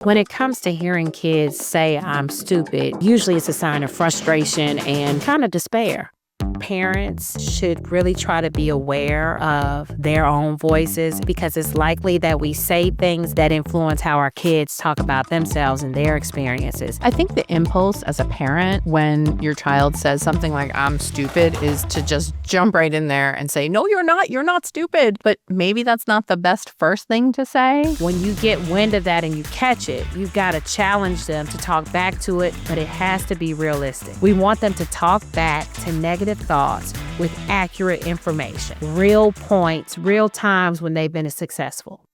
When it comes to hearing kids say I'm stupid, usually it's a sign of frustration and kind of despair. Parents should really try to be aware of their own voices because it's likely that we say things that influence how our kids talk about themselves and their experiences. I think the impulse as a parent when your child says something like, I'm stupid, is to just jump right in there and say, no, you're not stupid. But maybe that's not the best first thing to say. When you get wind of that and you catch it, you've got to challenge them to talk back to it, but it has to be realistic. We want them to talk back to negative thoughts with accurate information, real points, real times when they've been successful.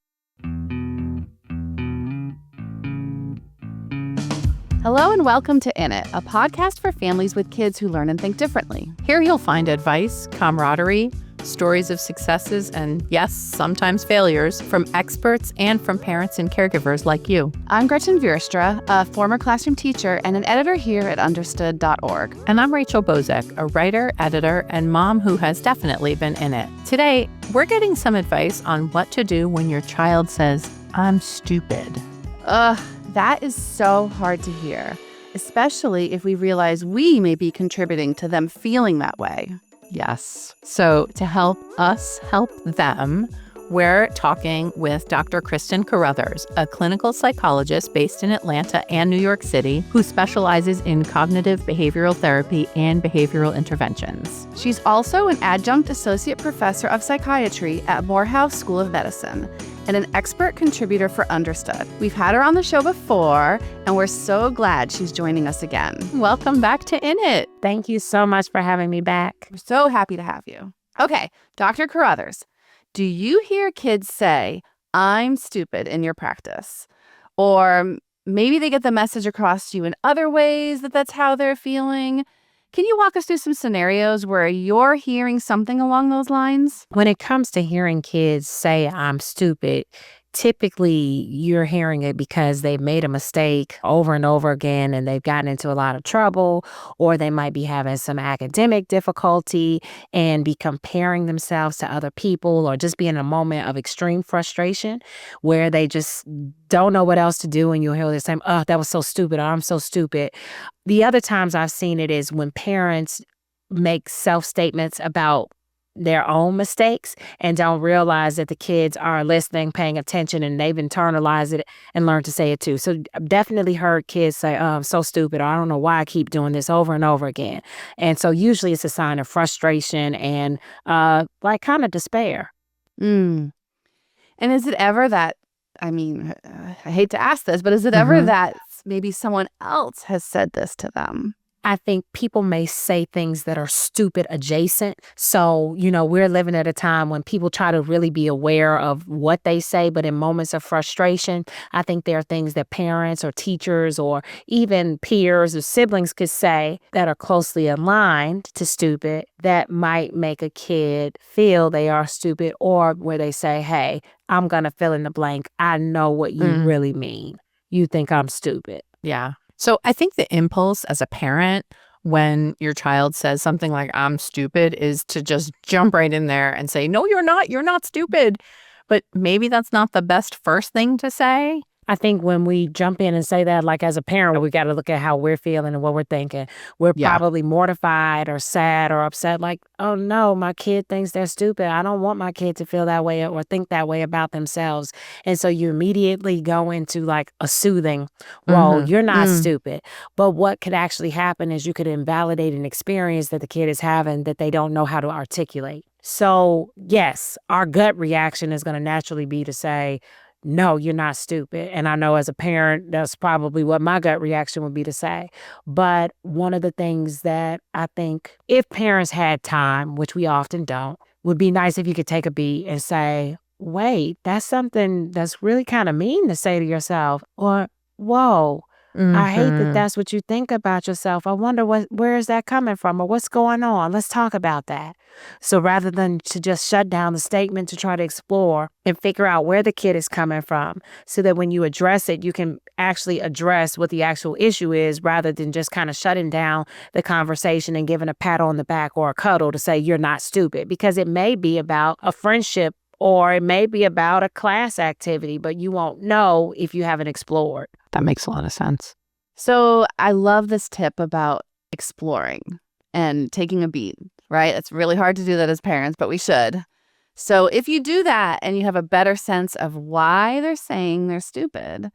Hello and welcome to In It, a podcast for families with kids who learn and think differently. Here you'll find advice, camaraderie, stories of successes, and yes, sometimes failures from experts and from parents and caregivers like you. I'm Gretchen Vierstra, a former classroom teacher and an editor here at understood.org. And I'm Rachel Bozek, a writer, editor, and mom who has definitely been in it. Today, we're getting some advice on what to do when your child says, I'm stupid. That is so hard to hear, especially if we realize we may be contributing to them feeling that way. Yes. So to help us help them, we're talking with Dr. Kristin Carothers, a clinical psychologist based in Atlanta and New York City who specializes in cognitive behavioral therapy and behavioral interventions. She's also an adjunct associate professor of psychiatry at Morehouse School of Medicine and an expert contributor for Understood. We've had her on the show before, and we're so glad she's joining us again. Welcome back to In It. Thank you so much for having me back. We're so happy to have you. Okay, Dr. Carothers, do you hear kids say, I'm stupid in your practice? Or maybe they get the message across to you in other ways that's how they're feeling? Can you walk us through some scenarios where you're hearing something along those lines? When it comes to hearing kids say I'm stupid, typically you're hearing it because they've made a mistake over and over again and they've gotten into a lot of trouble, or they might be having some academic difficulty and be comparing themselves to other people, or just be in a moment of extreme frustration where they just don't know what else to do, and you'll hear them saying, oh, that was so stupid, or I'm so stupid. The other times I've seen it is when parents make self-statements about their own mistakes and don't realize that the kids are listening, paying attention, and they've internalized it and learned to say it too. So I've definitely heard kids say, oh, I'm so stupid, or I don't know why I keep doing this over and over again. And so usually it's a sign of frustration and kind of despair. And is it ever that, I hate to ask this, but is it ever that maybe someone else has said this to them? I think people may say things that are stupid adjacent. So, we're living at a time when people try to really be aware of what they say, but in moments of frustration, I think there are things that parents or teachers or even peers or siblings could say that are closely aligned to stupid that might make a kid feel they are stupid, or where they say, hey, I'm going to fill in the blank. I know what you really mean. You think I'm stupid. Yeah. So I think the impulse as a parent when your child says something like, I'm stupid, is to just jump right in there and say, no, you're not stupid. But maybe that's not the best first thing to say. I think when we jump in and say that, like as a parent, we got to look at how we're feeling and what we're thinking. We're probably mortified or sad or upset, like, oh no, my kid thinks they're stupid. I don't want my kid to feel that way or think that way about themselves. And so you immediately go into like a soothing role. You're not stupid. But what could actually happen is you could invalidate an experience that the kid is having that they don't know how to articulate. So yes, our gut reaction is going to naturally be to say, no, you're not stupid. And I know as a parent, that's probably what my gut reaction would be to say. But one of the things that I think if parents had time, which we often don't, would be nice if you could take a beat and say, wait, that's something that's really kind of mean to say to yourself. Or, whoa, I hate that that's what you think about yourself. I wonder where is that coming from, or what's going on? Let's talk about that. So rather than to just shut down the statement, to try to explore and figure out where the kid is coming from, so that when you address it, you can actually address what the actual issue is, rather than just kind of shutting down the conversation and giving a pat on the back or a cuddle to say you're not stupid, because it may be about a friendship or it may be about a class activity, but you won't know if you haven't explored. That makes a lot of sense. So I love this tip about exploring and taking a beat, right? It's really hard to do that as parents, but we should. So if you do that and you have a better sense of why they're saying they're stupid,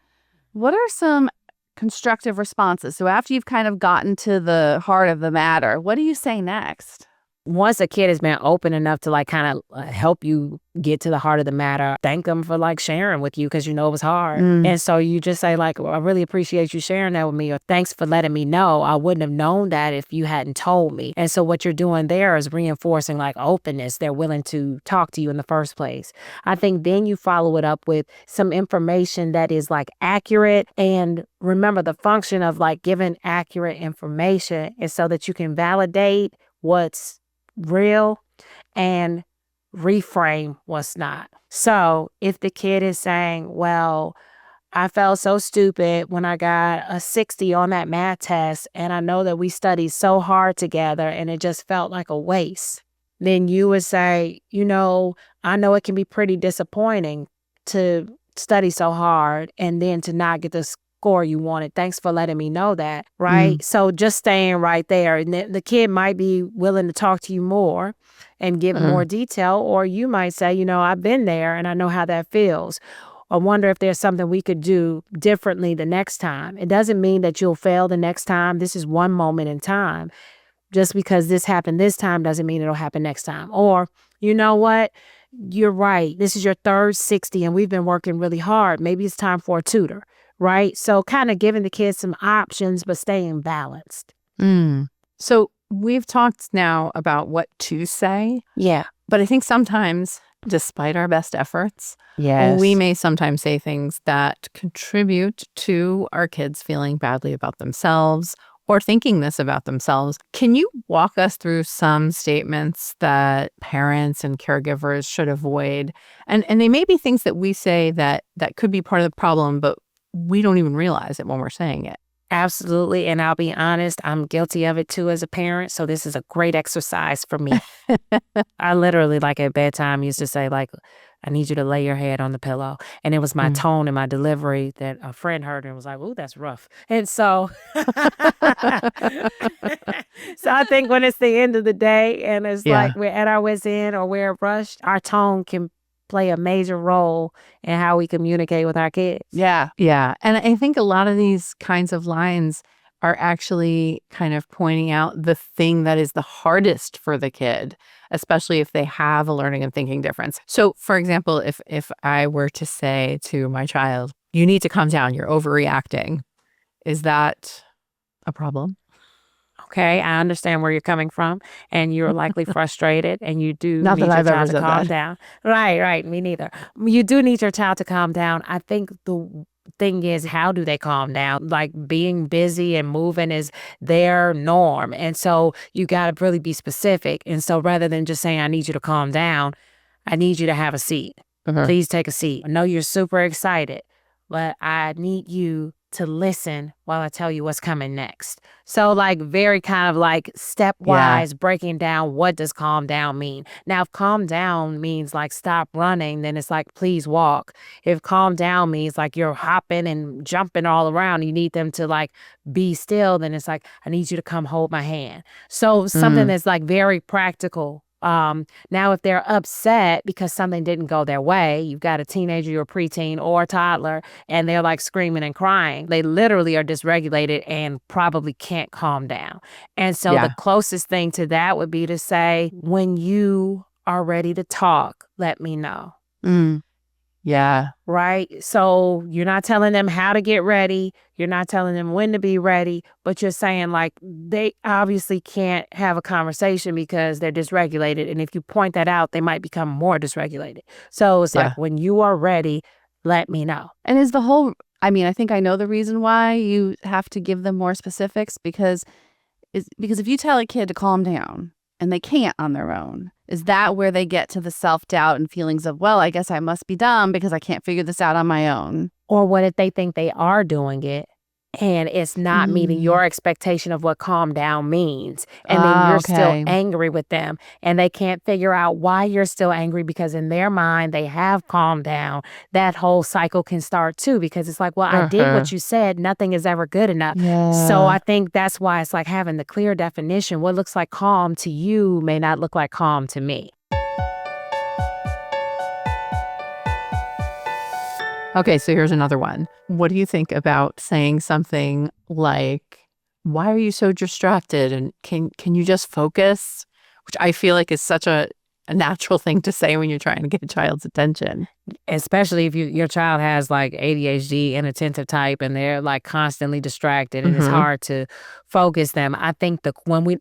what are some constructive responses? So after you've kind of gotten to the heart of the matter, what do you say next? Once a kid has been open enough to like kind of help you get to the heart of the matter, thank them for like sharing with you because you know it was hard. And so you just say like, well, I really appreciate you sharing that with me, or thanks for letting me know. I wouldn't have known that if you hadn't told me. And so what you're doing there is reinforcing like openness. They're willing to talk to you in the first place. I think then you follow it up with some information that is like accurate. And remember, the function of like giving accurate information is so that you can validate what's real and reframe what's not. So if the kid is saying, well, I felt so stupid when I got a 60 on that math test, and I know that we studied so hard together and it just felt like a waste, then you would say, I know it can be pretty disappointing to study so hard and then to not get the score you wanted. Thanks for letting me know that, right? So just staying right there. And the kid might be willing to talk to you more and give more detail, or you might say, I've been there and I know how that feels. I wonder if there's something we could do differently the next time. It doesn't mean that you'll fail the next time. This is one moment in time. Just because this happened this time doesn't mean it'll happen next time. Or, you know what? You're right. This is your third 60 and we've been working really hard. Maybe it's time for a tutor. Right? So kind of giving the kids some options, but staying balanced. So we've talked now about what to say. Yeah. But I think sometimes, despite our best efforts, yes, we may sometimes say things that contribute to our kids feeling badly about themselves or thinking this about themselves. Can you walk us through some statements that parents and caregivers should avoid? And they may be things that we say that could be part of the problem, but we don't even realize it when we're saying it. Absolutely. And I'll be honest, I'm guilty of it too as a parent. So this is a great exercise for me. I literally, like at bedtime, used to say like, I need you to lay your head on the pillow. And it was my tone and my delivery that a friend heard and was like, ooh, that's rough. And so, so I think when it's the end of the day and it's like we're at our wit's end or we're rushed, our tone can play a major role in how we communicate with our kids. Yeah. And I think a lot of these kinds of lines are actually kind of pointing out the thing that is the hardest for the kid, especially if they have a learning and thinking difference. So, for example, if I were to say to my child, you need to calm down, you're overreacting, is that a problem? Okay, I understand where you're coming from, and you're likely frustrated, and you do Not need that your I've ever child to said calm that. down. Right, me neither. You do need your child to calm down. I think the thing is, how do they calm down? Like being busy and moving is their norm, and so you got to really be specific. And so rather than just saying, I need you to calm down, I need you to have a seat. Please take a seat. I know you're super excited, but I need you to listen while I tell you what's coming next. So like very kind of like stepwise breaking down what does calm down mean. Now, if calm down means like stop running, then it's like please walk. If calm down means like you're hopping and jumping all around, you need them to like be still, then it's like I need you to come hold my hand. So something that's like very practical. Now, if they're upset because something didn't go their way, you've got a teenager or preteen or a toddler, and they're like screaming and crying. They literally are dysregulated and probably can't calm down. And so the closest thing to that would be to say, when you are ready to talk, let me know. Yeah. Right? So you're not telling them how to get ready. You're not telling them when to be ready, but you're saying like they obviously can't have a conversation because they're dysregulated. And if you point that out, they might become more dysregulated. So it's like, when you are ready, let me know. And is the whole, I think I know the reason why you have to give them more specifics because if you tell a kid to calm down and they can't on their own, is that where they get to the self-doubt and feelings of, well, I guess I must be dumb because I can't figure this out on my own? Or what if they think they are doing it and it's not meeting your expectation of what calm down means. And then you're still angry with them, and they can't figure out why you're still angry, because in their mind, they have calmed down. That whole cycle can start too, because it's like, well, I did what you said. Nothing is ever good enough. So I think that's why it's like having the clear definition. What looks like calm to you may not look like calm to me. Okay, so here's another one. What do you think about saying something like, why are you so distracted? And can you just focus? Which I feel like is such a natural thing to say when you're trying to get a child's attention. Especially if your child has like ADHD, inattentive type, and they're like constantly distracted, and it's hard to focus them. I think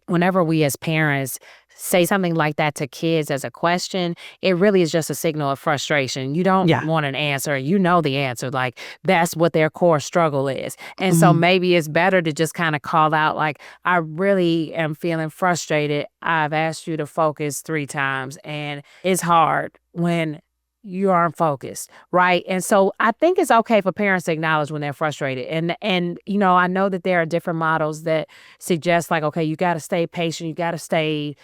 whenever we as parents say something like that to kids as a question, it really is just a signal of frustration. You don't want an answer. You know the answer. Like, that's what their core struggle is. And so maybe it's better to just kind of call out, like, I really am feeling frustrated. I've asked you to focus 3 times, and it's hard when you aren't focused, right? And so I think it's okay for parents to acknowledge when they're frustrated. And you know, I know that there are different models that suggest, like, okay, you got to stay patient, you got to stay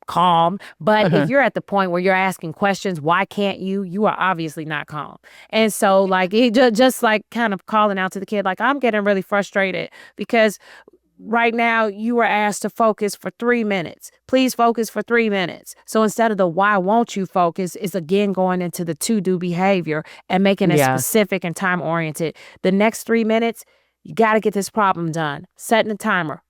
calm. But if you're at the point where you're asking questions, why can't you are obviously not calm. And so, like, it just like kind of calling out to the kid, like, I'm getting really frustrated because right now you were asked to focus for 3 minutes. Please focus for 3 minutes. So instead of the why won't you focus, is again going into the to-do behavior and making it specific and time-oriented. The next 3 minutes, you got to get this problem done. Setting a timer.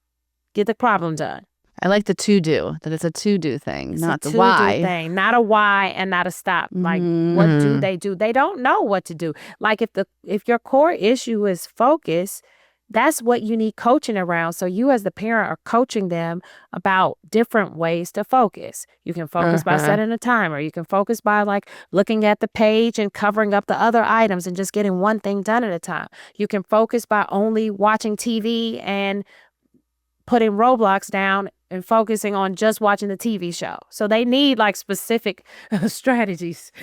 Get the problem done. I like the to-do, that it's a to-do thing, It's not a the why. to-do thing, not a why and not a stop. Like, what do? They don't know what to do. Like, if your core issue is focus, that's what you need coaching around. So you as the parent are coaching them about different ways to focus. You can focus by setting a timer. You can focus by like looking at the page and covering up the other items and just getting one thing done at a time. You can focus by only watching TV and putting Roblox down and focusing on just watching the TV show. So they need like specific strategies.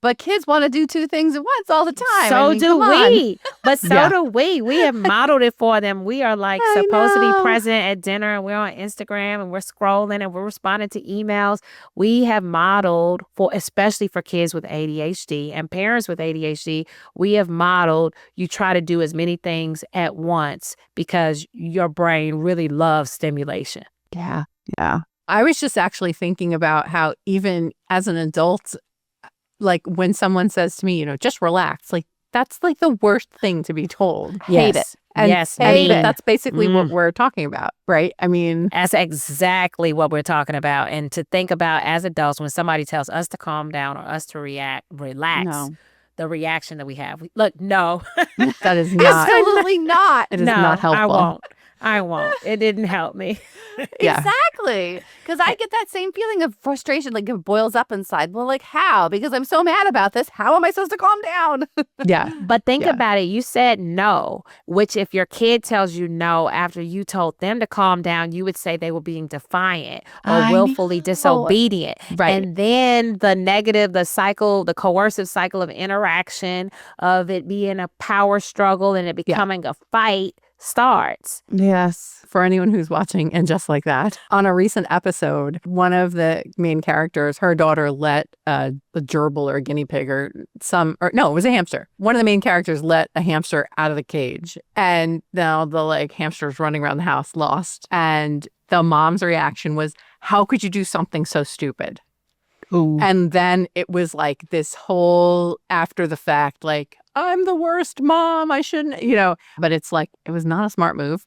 But kids want to do 2 things at once all the time. So do we. But so do we. We have modeled it for them. We are like supposed to be present at dinner, and we're on Instagram and we're scrolling and we're responding to emails. We have modeled for, especially for kids with ADHD and parents with ADHD, we have modeled you try to do as many things at once because your brain really loves stimulation. Yeah. I was just actually thinking about how even as an adult, like when someone says to me, you know, just relax, like that's like the worst thing to be told. Hate it. And hate it. That's basically what we're talking about, right? I mean, that's exactly what we're talking about. And to think about as adults, when somebody tells us to calm down or us to relax, the reaction that we have. No. That is not. Absolutely not. It is not helpful. I won't. It didn't help me. Exactly. Because I get that same feeling of frustration, like it boils up inside. Well, like how? Because I'm so mad about this. How am I supposed to calm down? But think about it. You said no, which if your kid tells you no after you told them to calm down, you would say they were being defiant or willfully disobedient. Right. And then the negative, the cycle, the coercive cycle of interaction, of it being a power struggle and it becoming a fight starts. Yes. For anyone who's watching And Just Like That, on a recent episode, one of the main characters, her daughter let a gerbil or a guinea pig it was a hamster. One of the main characters let a hamster out of the cage. And now the hamster's running around the house lost. And the mom's reaction was, how could you do something so stupid? Ooh. And then it was like this whole after the fact, like, I'm the worst mom. I shouldn't, but it's like, it was not a smart move.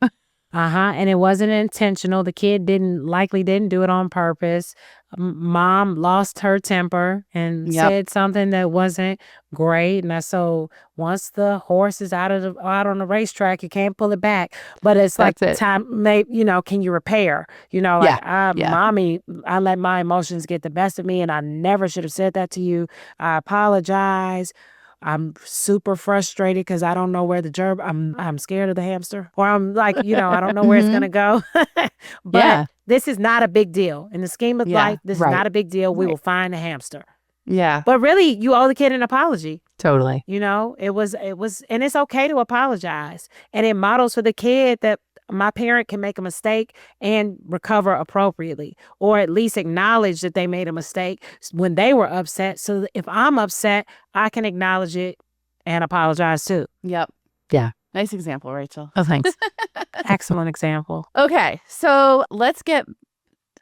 And it wasn't intentional. The kid likely didn't do it on purpose. Mom lost her temper and said something that wasn't great. And so once the horse is out on the racetrack, you can't pull it back. But it's time, can you repair? Mommy, I let my emotions get the best of me, and I never should have said that to you. I apologize. I'm super frustrated because I don't know where I'm scared of the hamster, or I'm like, I don't know where it's going to go. But this is not a big deal. In the scheme of life, this is not a big deal. We will find the hamster. Yeah. But really, you owe the kid an apology. Totally. It was, and it's okay to apologize. And it models for the kid that my parent can make a mistake and recover appropriately, or at least acknowledge that they made a mistake when they were upset. So that if I'm upset, I can acknowledge it and apologize too. Yep. Yeah. Nice example, Rachel. Oh, thanks. Excellent example. Okay, so let's get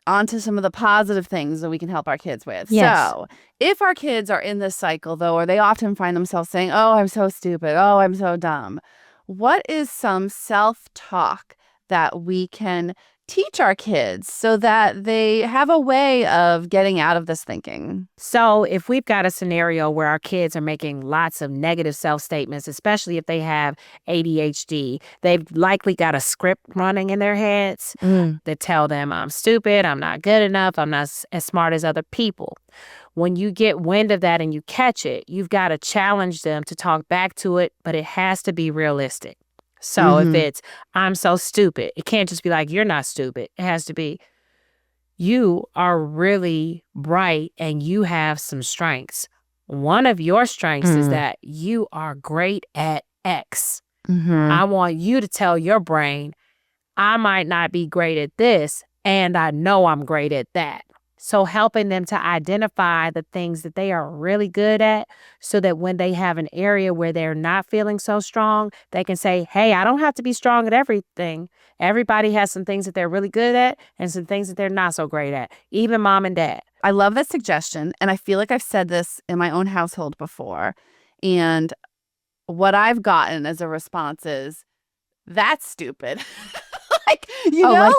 onto some of the positive things that we can help our kids with. Yes. So if our kids are in this cycle, though, or they often find themselves saying, oh, I'm so stupid, oh, I'm so dumb, what is some self-talk that we can teach our kids so that they have a way of getting out of this thinking? So if we've got a scenario where our kids are making lots of negative self-statements, especially if they have ADHD, they've likely got a script running in their heads that tell them, I'm stupid, I'm not good enough, I'm not as smart as other people. When you get wind of that and you catch it, you've got to challenge them to talk back to it, but it has to be realistic. So if it's, I'm so stupid, it can't just be like, you're not stupid. It has to be, you are really bright and you have some strengths. One of your strengths is that you are great at X. I want you to tell your brain, I might not be great at this, and I know I'm great at that. So helping them to identify the things that they are really good at so that when they have an area where they're not feeling so strong, they can say, hey, I don't have to be strong at everything. Everybody has some things that they're really good at and some things that they're not so great at, even mom and dad. I love that suggestion. And I feel like I've said this in my own household before. And what I've gotten as a response is, that's stupid. Like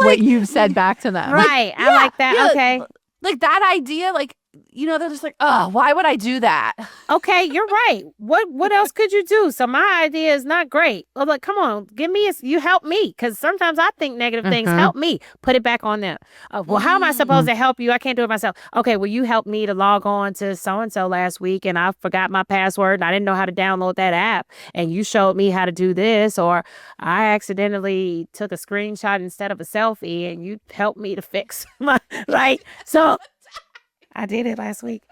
what you've said back to them. Right. I like that. Yeah, okay. Like that idea, like, they're just like, oh, why would I do that? Okay, you're right. What else could you do? So my idea is not great. Well, like, come on, you help me. Because sometimes I think negative things. Help me. Put it back on them. Well, how am I supposed to help you? I can't do it myself. Okay, well, you helped me to log on to so-and-so last week and I forgot my password and I didn't know how to download that app. And you showed me how to do this. Or I accidentally took a screenshot instead of a selfie and you helped me to fix my, right? So I did it last week.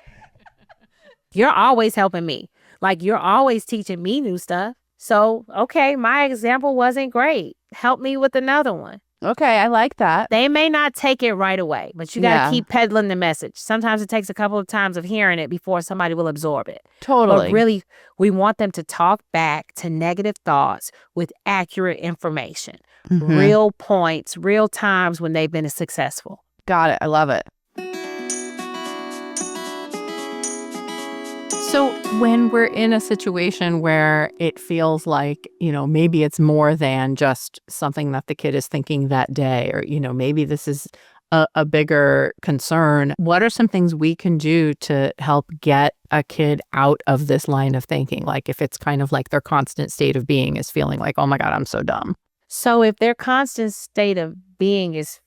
You're always helping me. Like, you're always teaching me new stuff. So, okay, my example wasn't great. Help me with another one. Okay, I like that. They may not take it right away, but you got to keep peddling the message. Sometimes it takes a couple of times of hearing it before somebody will absorb it. Totally. But really, we want them to talk back to negative thoughts with accurate information. Real points, real times when they've been successful. Got it. I love it. So when we're in a situation where it feels like, maybe it's more than just something that the kid is thinking that day, or, maybe this is a bigger concern, what are some things we can do to help get a kid out of this line of thinking? Like if it's kind of like their constant state of being is feeling like, oh my God, I'm so dumb. So if their constant state of being is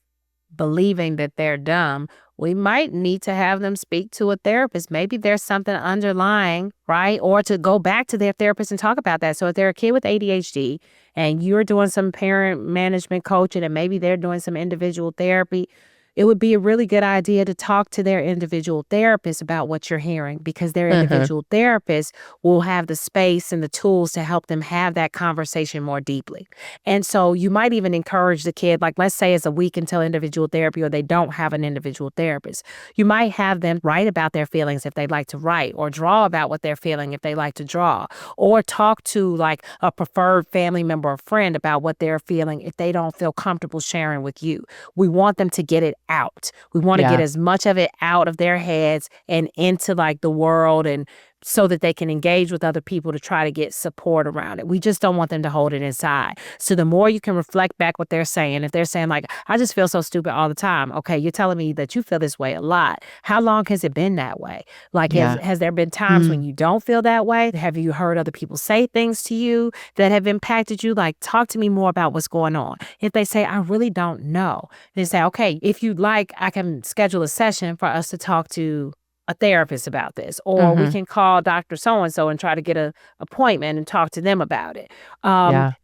believing that they're dumb, we might need to have them speak to a therapist. Maybe there's something underlying, right? Or to go back to their therapist and talk about that. So if they're a kid with ADHD and you're doing some parent management coaching and maybe they're doing some individual therapy, it would be a really good idea to talk to their individual therapist about what you're hearing, because their individual therapist will have the space and the tools to help them have that conversation more deeply. And so you might even encourage the kid, like let's say it's a week until individual therapy or they don't have an individual therapist. You might have them write about their feelings if they'd like to write, or draw about what they're feeling if they like to draw, or talk to like a preferred family member or friend about what they're feeling if they don't feel comfortable sharing with you. We want them to get it out. We want to get as much of it out of their heads and into like the world, and so that they can engage with other people to try to get support around it. We just don't want them to hold it inside. So the more you can reflect back what they're saying, if they're saying like, I just feel so stupid all the time. Okay, you're telling me that you feel this way a lot. How long has it been that way? Like, has there been times when you don't feel that way? Have you heard other people say things to you that have impacted you? Like, talk to me more about what's going on. If they say, I really don't know, then say, okay, if you'd like, I can schedule a session for us to talk to a therapist about this, or we can call Dr. So-and-so and try to get an appointment and talk to them about it.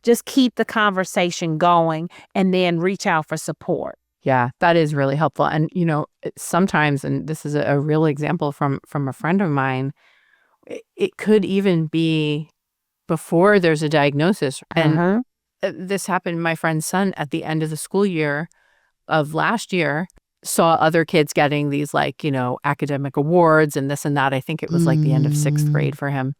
Just keep the conversation going and then reach out for support. Yeah, that is really helpful. And, sometimes, and this is a real example from a friend of mine, it could even be before there's a diagnosis. And this happened, my friend's son at the end of the school year of last year saw other kids getting these like, academic awards and this and that. I think it was like the end of 6th grade for him.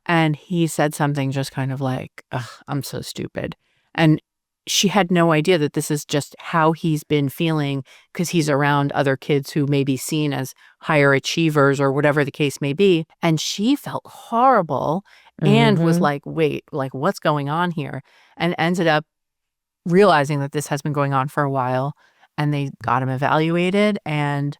And he said something just kind of like, ugh, I'm so stupid. And she had no idea that this is just how he's been feeling because he's around other kids who may be seen as higher achievers or whatever the case may be. And she felt horrible and was like, wait, like what's going on here? And ended up realizing that this has been going on for a while. And they got him evaluated and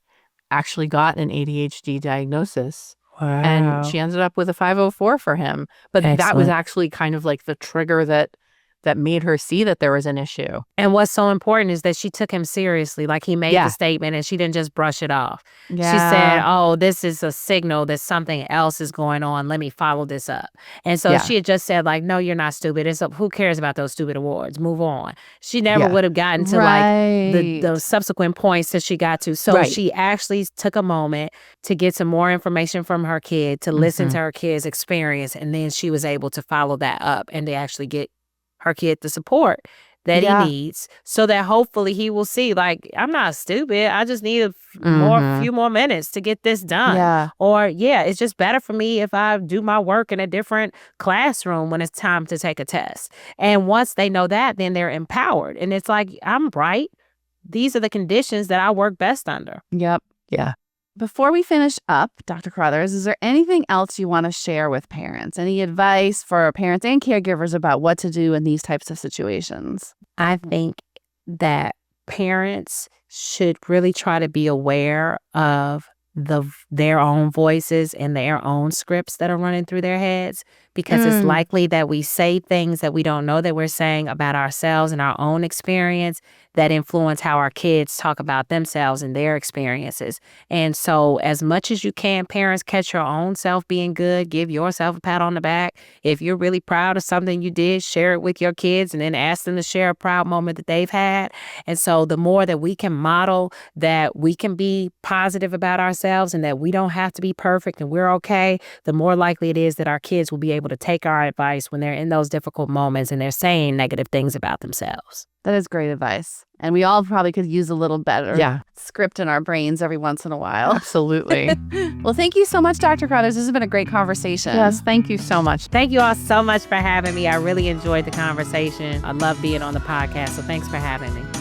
actually got an ADHD diagnosis. Wow. And she ended up with a 504 for him. But that was actually kind of like the trigger that made her see that there was an issue. And what's so important is that she took him seriously. Like he made the statement and she didn't just brush it off. Yeah. She said, oh, this is a signal that something else is going on. Let me follow this up. And so she had just said like, no, you're not stupid. Who cares about those stupid awards? Move on. She never would have gotten to like the subsequent points that she got to. So she actually took a moment to get some more information from her kid, to listen to her kid's experience. And then she was able to follow that up and to actually get her kid the support that he needs, so that hopefully he will see like, I'm not stupid. I just need a few more minutes to get this done. Yeah. Or it's just better for me if I do my work in a different classroom when it's time to take a test. And once they know that, then they're empowered. And it's like, I'm bright. These are the conditions that I work best under. Yep. Yeah. Before we finish up, Dr. Carothers, is there anything else you want to share with parents? Any advice for parents and caregivers about what to do in these types of situations? I think that parents should really try to be aware of their own voices and their own scripts that are running through their heads, because it's likely that we say things that we don't know that we're saying about ourselves and our own experience that influence how our kids talk about themselves and their experiences. And so as much as you can, parents, catch your own self being good. Give yourself a pat on the back. If you're really proud of something you did, share it with your kids and then ask them to share a proud moment that they've had. And so the more that we can model that we can be positive about ourselves and that we don't have to be perfect and we're okay, the more likely it is that our kids will be able to take our advice when they're in those difficult moments and they're saying negative things about themselves. That is great advice. And we all probably could use a little better script in our brains every once in a while. Absolutely. Well, thank you so much, Dr. Carothers. This has been a great conversation. Yes, thank you so much. Thank you all so much for having me. I really enjoyed the conversation. I love being on the podcast, so thanks for having me.